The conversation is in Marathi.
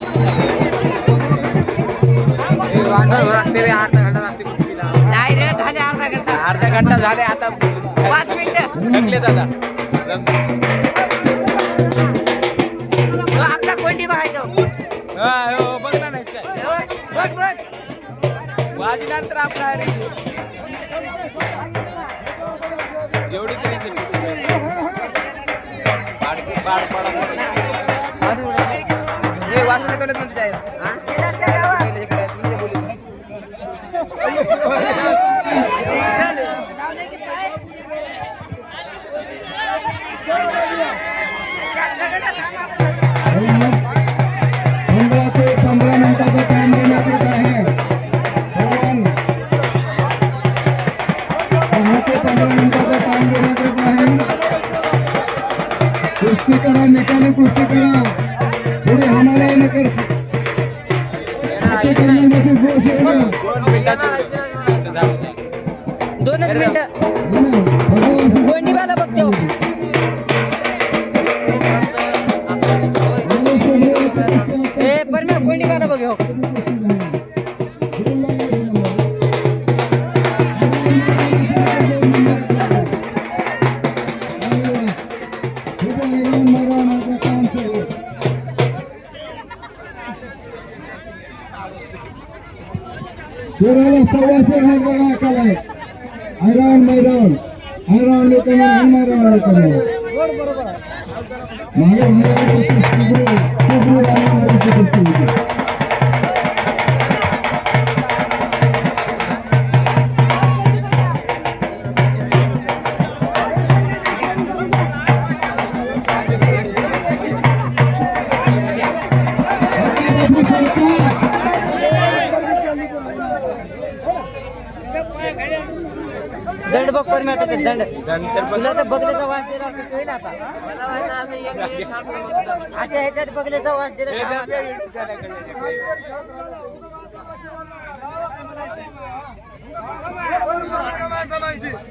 नाही रे झाले अर्धा घंटा झाले आता 5 मिनिटं थकले दादा आपला कोणती बघायचो बघणार नाहीस काय बघ बघ वाजणार तर आपला एवढी तरी वाजून कळत म्हणते कुस्ती करा निकाली कुस्ती करा पुढे हमारा नकर 2 मिनिटं कोंडीबाला बघतो परमेश्वर कोंडीबाला बघ सव्वाशे भाग बघा काल ऐरावण मैदान ऐरावण लोकांना दंड बघ पर मिळतो दंड तुला तर बघल्याचा वास दिला कसं होईल आता अशा ह्याच्यात बघल्याचा वास दिला